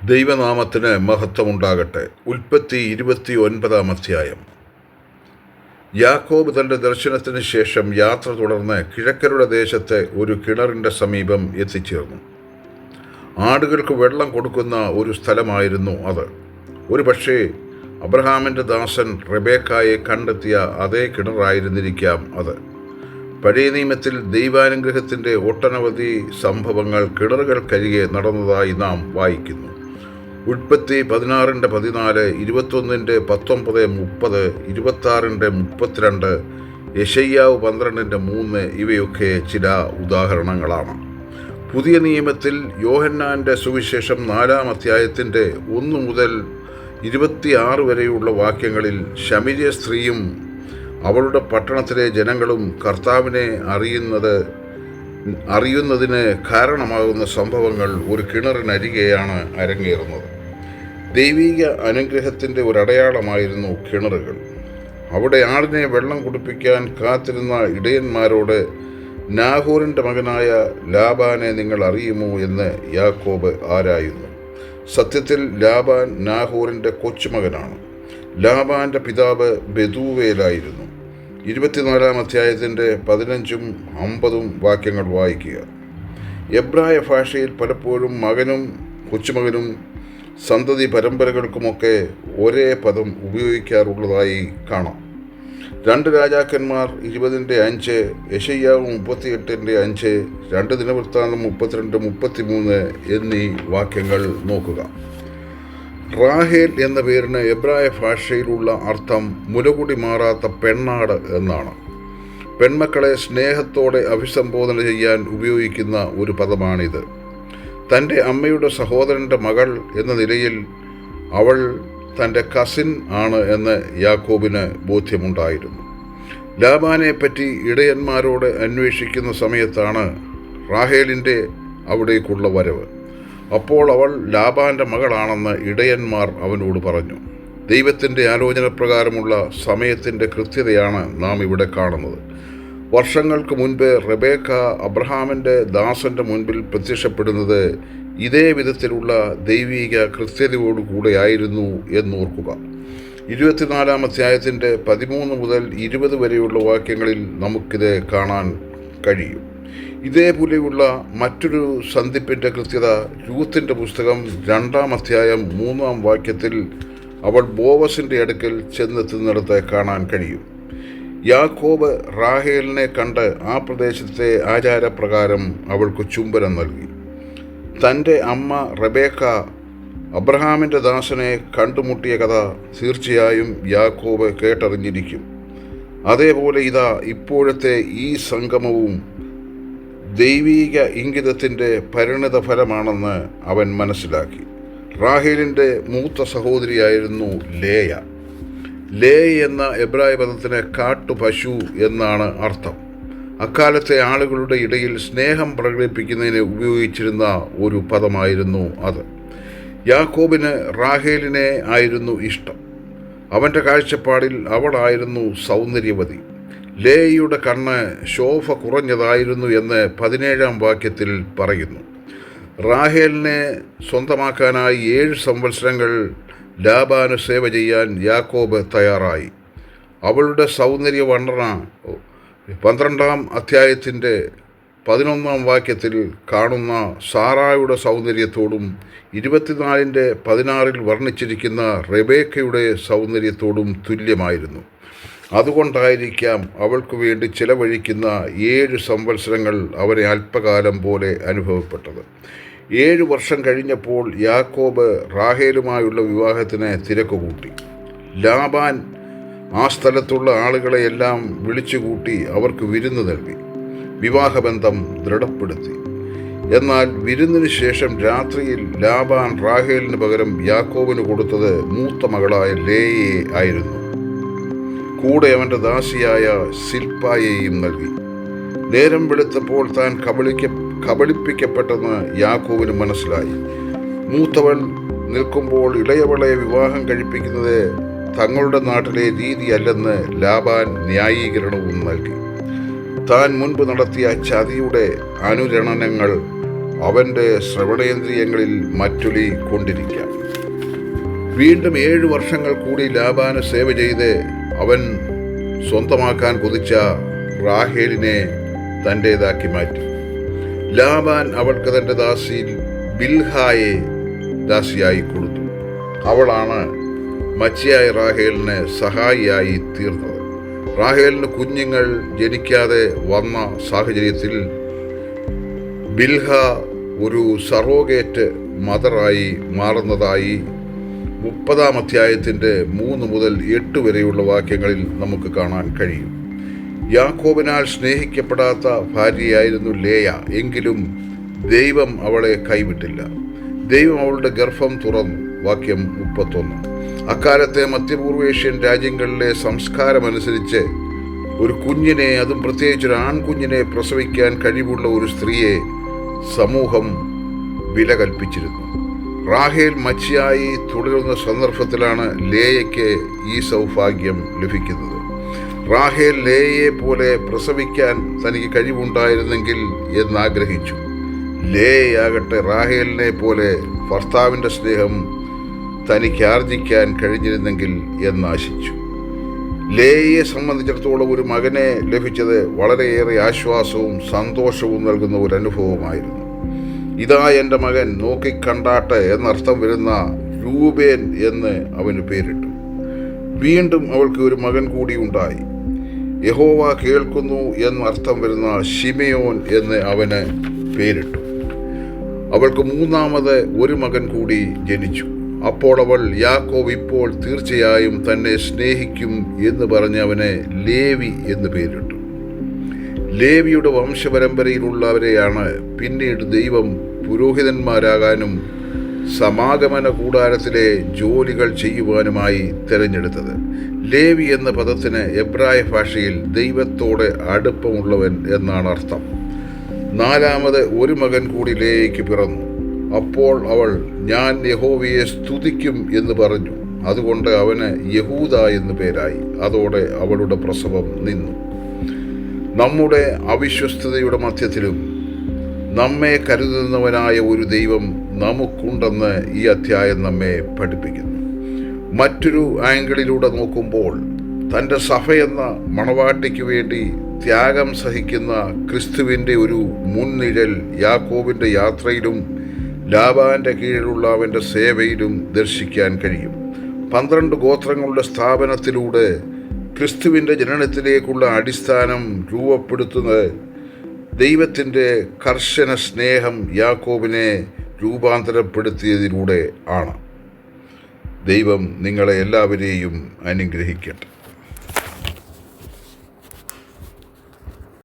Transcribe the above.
ദൈവനാമത്തിന് മഹത്വമുണ്ടാകട്ടെ. ഉൽപ്പത്തി 29 യാക്കോബ് തൻ്റെ ദർശനത്തിന് ശേഷം യാത്ര തുടർന്ന് കിഴക്കരുടെ ദേശത്തെ ഒരു കിണറിൻ്റെ സമീപം എത്തിച്ചേർന്നു. ആടുകൾക്ക് വെള്ളം കൊടുക്കുന്ന ഒരു സ്ഥലമായിരുന്നു അത്. ഒരു പക്ഷേ അബ്രഹാമിൻ്റെ ദാസൻ റെബേക്കായെ കണ്ടെത്തിയ അതേ കിണറായിരുന്നിരിക്കാം അത്. പഴയ നിയമത്തിൽ ദൈവാനുഗ്രഹത്തിൻ്റെ ഒട്ടനവധി സംഭവങ്ങൾ കിണറുകൾക്കരികെ നടന്നതായി നാം വായിക്കുന്നു. ഉൽപ്പത്തി 16:14, 21:19, 30, 26:32, യെശയ്യാവ് 12:3 ഇവയൊക്കെ ചില ഉദാഹരണങ്ങളാണ്. പുതിയ നിയമത്തിൽ യോഹന്നാൻ്റെ സുവിശേഷം 4-ാം അധ്യായത്തിൻ്റെ 1 മുതൽ 26 വരെയുള്ള വാക്യങ്ങളിൽ ശമരിയ സ്ത്രീയും അവളുടെ പട്ടണത്തിലെ ജനങ്ങളും കർത്താവിനെ അറിയുന്നതിന് കാരണമാകുന്ന സംഭവങ്ങൾ ഒരു കിണറിനരികെയാണ് അരങ്ങേറുന്നത്. ദൈവിക അനുഗ്രഹത്തിൻ്റെ ഒരടയാളമായിരുന്നു കിണറുകൾ. അവിടെ ആടിനെ വെള്ളം കുടിപ്പിക്കാൻ കാത്തിരുന്ന ഇടയന്മാരോട് നാഹോറിൻ്റെ മകനായ ലാബാനെ നിങ്ങൾ അറിയുമോ എന്ന് യാക്കോബ് ആരായുന്നു. സത്യത്തിൽ ലാബാൻ നാഹോറിൻ്റെ കൊച്ചുമകനാണ്. ലാബാൻ്റെ പിതാവ് ബെതൂവേലായിരുന്നു. 24-ാം അധ്യായത്തിൻ്റെ 15ഉം 50ഉം വാക്യങ്ങൾ വായിക്കുക. എബ്രായ ഭാഷയിൽ പലപ്പോഴും മകനും കൊച്ചുമകനും സന്തതി പരമ്പരകൾക്കുമൊക്കെ ഒരേ പദം ഉപയോഗിക്കാറുള്ളതായി കാണാം. 2 രാജാക്കന്മാർ 20:5, യെശയ്യാവ് 38:5, 2 ദിനവൃത്താന്തം 32-33 എന്നീ വാക്യങ്ങൾ നോക്കുക. റാഹേൽ എന്ന പേരിന് എബ്രായ ഭാഷയിലുള്ള അർത്ഥം മുലകുടി മാറാത്ത പെണ്ണാട് എന്നാണ്. പെൺമക്കളെ സ്നേഹത്തോടെ അഭിസംബോധന ചെയ്യാൻ ഉപയോഗിക്കുന്ന ഒരു പദമാണിത്. തൻ്റെ അമ്മയുടെ സഹോദരൻ്റെ മകൾ എന്ന നിലയിൽ അവൾ തൻ്റെ കസിൻ ആണ് എന്ന് യാക്കോബിന് ബോധ്യമുണ്ടായിരുന്നു. ലാബാനെപ്പറ്റി ഇടയന്മാരോട് അന്വേഷിക്കുന്ന സമയത്താണ് റാഹേലിൻ്റെ അവിടേക്കുള്ള വരവ്. അപ്പോൾ അവൾ ലാബാൻ്റെ മകളാണെന്ന് ഇടയന്മാർ അവനോട് പറഞ്ഞു. ദൈവത്തിൻ്റെ ആലോചനപ്രകാരമുള്ള സമയത്തിൻ്റെ കൃത്യതയാണ് നാം ഇവിടെ കാണുന്നത്. വർഷങ്ങൾക്ക് മുൻപ് റെബേക്ക അബ്രഹാമിൻ്റെ ദാസൻ്റെ മുൻപിൽ പ്രത്യക്ഷപ്പെടുന്നത് ഇതേ വിധത്തിലുള്ള ദൈവിക കൃത്യതയോടുകൂടെയായിരുന്നു എന്നോർക്കുക. 24-ാം അധ്യായത്തിൻ്റെ 13 മുതൽ 20 വരെയുള്ള വാക്യങ്ങളിൽ നമുക്കിത് കാണാൻ കഴിയും. ഇതേപോലെയുള്ള മറ്റൊരു സന്ധിപ്പിൻ്റെ കൃത്യത രൂത്തിൻ്റെ പുസ്തകം 2-ാം അധ്യായം 3-ാം വാക്യത്തിൽ അവൾ ബോവസിൻ്റെ അടുക്കൽ ചെന്നെത്തുന്നിടത്ത് കാണാൻ കഴിയും. യാക്കോബ് റാഹേലിനെ കണ്ട് ആ പ്രദേശത്തെ ആചാരപ്രകാരം അവൾക്ക് ചുംബനം നൽകി. തൻ്റെ അമ്മ റെബേക്ക അബ്രഹാമിൻ്റെ ദാസനെ കണ്ടുമുട്ടിയ കഥ തീർച്ചയായും യാക്കോബ് കേട്ടറിഞ്ഞിരിക്കും. അതേപോലെ ഇതാ ഇപ്പോഴത്തെ ഈ സംഗമവും ദൈവീക ഇംഗിതത്തിൻ്റെ പരിണിത ഫലമാണെന്ന് അവൻ മനസ്സിലാക്കി. റാഹേലിൻ്റെ മൂത്ത സഹോദരിയായിരുന്നു ലേയ. ലേയ എന്ന എബ്രായ പദത്തിന് കാട്ടുപശു എന്നാണ് അർത്ഥം. അക്കാലത്തെ ആളുകളുടെ ഇടയിൽ സ്നേഹം പ്രകടിപ്പിക്കുന്നതിന് ഉപയോഗിച്ചിരുന്ന ഒരു പദമായിരുന്നു അത്. യാക്കോബിന് റാഹേലിനെ ആയിരുന്നു ഇഷ്ടം. അവൻ്റെ കാഴ്ചപ്പാടിൽ അവളായിരുന്നു സൗന്ദര്യവതി. ലേയയുടെ കണ്ണ് ശോഭ കുറഞ്ഞതായിരുന്നു എന്ന് 17-ാം വാക്യത്തിൽ പറയുന്നു. റാഹേലിനെ സ്വന്തമാക്കാനായി 7 സംവത്സരങ്ങൾ ലാബാന് സേവ ചെയ്യാൻ യാക്കോബ് തയ്യാറായി. അവളുടെ സൗന്ദര്യ വർണ്ണന 12-ാം അധ്യായത്തിൻ്റെ 11-ാം വാക്യത്തിൽ കാണുന്ന സാറായുടെ സൗന്ദര്യത്തോടും 24:16 വർണ്ണിച്ചിരിക്കുന്ന റെബേക്കയുടെ സൗന്ദര്യത്തോടും തുല്യമായിരുന്നു. അതുകൊണ്ടായിരിക്കാം അവൾക്ക് വേണ്ടി ചിലവഴിക്കുന്ന 7 സംവത്സരങ്ങൾ അവരെ അല്പകാലം പോലെ അനുഭവപ്പെട്ടത്. 7 വർഷം കഴിഞ്ഞപ്പോൾ യാക്കോബ് റാഹേലുമായുള്ള വിവാഹത്തിന് തിരക്കുകൂട്ടി. ലാബാൻ ആ സ്ഥലത്തുള്ള ആളുകളെയെല്ലാം വിളിച്ചുകൂട്ടി അവർക്ക് വിരുന്ന് നൽകി. വിവാഹബന്ധം ദൃഢപ്പെടുത്തി. എന്നാൽ വിരുന്നിന് ശേഷം രാത്രിയിൽ ലാബാൻ റാഹേലിന് പകരം യാക്കോബിന് കൊടുത്തത് മൂത്ത മകളായ ലേയയെ ആയിരുന്നു. കൂടെ അവൻ്റെ ദാസിയായ സിൽപ്പായെയും നൽകി. നേരം വെളുത്തപ്പോൾ താൻ കബളിപ്പിക്കപ്പെട്ടെന്ന് യാക്കോബിന് മനസ്സിലായി. മൂത്തവൾ നിൽക്കുമ്പോൾ ഇളയവളെ വിവാഹം കഴിപ്പിക്കുന്നത് തങ്ങളുടെ നാട്ടിലെ രീതിയല്ലെന്ന് ലാബാൻ ന്യായീകരണവും നൽകി. താൻ മുൻപ് നടത്തിയ ചതിയുടെ അനുരണനങ്ങൾ അവൻ്റെ ശ്രവണേന്ദ്രിയങ്ങളിൽ മറ്റൊലി കൊണ്ടിരിക്കാം. വീണ്ടും 7 വർഷങ്ങൾ കൂടി ലാബാന് സേവ ചെയ്ത് അവൻ സ്വന്തമാക്കാൻ കൊതിച്ച റാഹേലിനെ തൻ്റേതാക്കി മാറ്റി. ലാബാൻ അവൾക്ക് തൻ്റെ ദാസിയിൽ ബിൽഹായെ ദാസിയായി കൊടുത്തു. അവളാണ് മച്ചിയായ റാഹേലിന് സഹായിയായി തീർന്നത്. റാഹേലിന് കുഞ്ഞുങ്ങൾ ജനിക്കാതെ വന്ന സാഹചര്യത്തിൽ ബിൽഹ ഒരു സറോഗേറ്റ് മദറായി മാറുന്നതായി 30-ാം അധ്യായത്തിൻ്റെ 3 മുതൽ 8 വരെയുള്ള വാക്യങ്ങളിൽ നമുക്ക് കാണാൻ കഴിയും. യാക്കോബിനാൽ സ്നേഹിക്കപ്പെടാത്ത ഭാര്യയായിരുന്നു ലേയ. എങ്കിലും ദൈവം അവളെ കൈവിട്ടില്ല. ദൈവം അവളുടെ ഗർഭം തുറന്നു. വാക്യം 31. അക്കാലത്തെ മധ്യപൂർവേഷ്യൻ രാജ്യങ്ങളിലെ സംസ്കാരമനുസരിച്ച് ഒരു കുഞ്ഞിനെ, അതും പ്രത്യേകിച്ചൊരു ആൺകുഞ്ഞിനെ പ്രസവിക്കാൻ കഴിവുള്ള ഒരു സ്ത്രീയെ സമൂഹം വില കൽപ്പിച്ചിരുന്നു. റാഹേൽ മച്ചിയായി തുടരുന്ന സന്ദർഭത്തിലാണ് ലേയയ്ക്ക് ഈ സൗഭാഗ്യം ലഭിക്കുന്നത്. റാഹേൽ ലേയയെ പോലെ പ്രസവിക്കാൻ തനിക്ക് കഴിവുണ്ടായിരുന്നെങ്കിൽ എന്നാഗ്രഹിച്ചു. ലേയയാകട്ടെ റാഹേലിനെ പോലെ ഭർത്താവിൻ്റെ സ്നേഹം തനിക്ക് ആർജിക്കാൻ കഴിഞ്ഞിരുന്നെങ്കിൽ എന്നാശിച്ചു. ലേയയെ സംബന്ധിച്ചിടത്തോളം ഒരു മകനെ ലഭിച്ചത് വളരെയേറെ ആശ്വാസവും സന്തോഷവും നൽകുന്ന ഒരു അനുഭവമായിരുന്നു. ഇതാ എൻ്റെ മകൻ, നോക്കിക്കണ്ടാട്ടെ എന്നർത്ഥം വരുന്ന രൂബേൻ എന്ന് അവന് പേരിട്ടു. വീണ്ടും അവൾക്ക് ഒരു മകൻ കൂടി ഉണ്ടായി. യഹോവ കേൾക്കുന്നു എന്നർത്ഥം വരുന്ന ശിമയോൻ എന്ന് അവന് പേരിട്ടു. അവൾക്ക് 3-ാമത് ഒരു മകൻ കൂടി ജനിച്ചു. അപ്പോൾ അവൾ യാക്കോബ് ഇപ്പോൾ തീർച്ചയായും തന്നെ സ്നേഹിക്കും എന്ന് പറഞ്ഞ് അവന് ലേവി എന്ന് പേരിട്ടു. ലേവിയുടെ വംശപരമ്പരയിലുള്ളവരെയാണ് പിന്നീട് ദൈവം പുരോഹിതന്മാരാകാനും സമാഗമന കൂടാരത്തിലെ ജോലികൾ ചെയ്യുവാനുമായി തിരഞ്ഞെടുത്തത്. ലേവി എന്ന പദത്തിന് എബ്രായ ഭാഷയിൽ ദൈവത്തോടെ അടുപ്പമുള്ളവൻ എന്നാണ് അർത്ഥം. 4-ാമത് ഒരു മകൻ കൂടി ലേയയ്ക്ക് പിറന്നു. അപ്പോൾ അവൾ ഞാൻ യഹോവയെ സ്തുതിക്കും എന്ന് പറഞ്ഞു. അതുകൊണ്ട് അവന് യഹൂദ എന്ന് പേരായി. അതോടെ അവളുടെ പ്രസവം നിന്നു. നമ്മുടെ അവിശ്വസ്തതയുടെ മധ്യത്തിലും നമ്മെ കരുതുന്നവനായ ഒരു ദൈവം നമുക്കുണ്ടെന്ന് ഈ അധ്യായം നമ്മെ പഠിപ്പിക്കുന്നു. മറ്റൊരു ആംഗിളിലൂടെ നോക്കുമ്പോൾ തൻ്റെ സഭയെന്ന മണവാട്ടിക്ക് വേണ്ടി ത്യാഗം സഹിക്കുന്ന ക്രിസ്തുവിൻ്റെ ഒരു മുൻനിഴൽ യാക്കോബിൻ്റെ യാത്രയിലും ലാബാൻ്റെ കീഴിലുള്ള അവൻ്റെ സേവയിലും ദർശിക്കാൻ കഴിയും. 12 ഗോത്രങ്ങളുടെ സ്ഥാപനത്തിലൂടെ ക്രിസ്തുവിൻ്റെ ജനനത്തിലേക്കുള്ള അടിസ്ഥാനം രൂപപ്പെടുത്തുന്നത് ദൈവത്തിൻ്റെ കർശന സ്നേഹം യാക്കോബിനെ രൂപാന്തരപ്പെടുത്തിയതിലൂടെ ആണ്. ദൈവം നിങ്ങളെ എല്ലാവരെയും അനുഗ്രഹിക്കട്ടെ.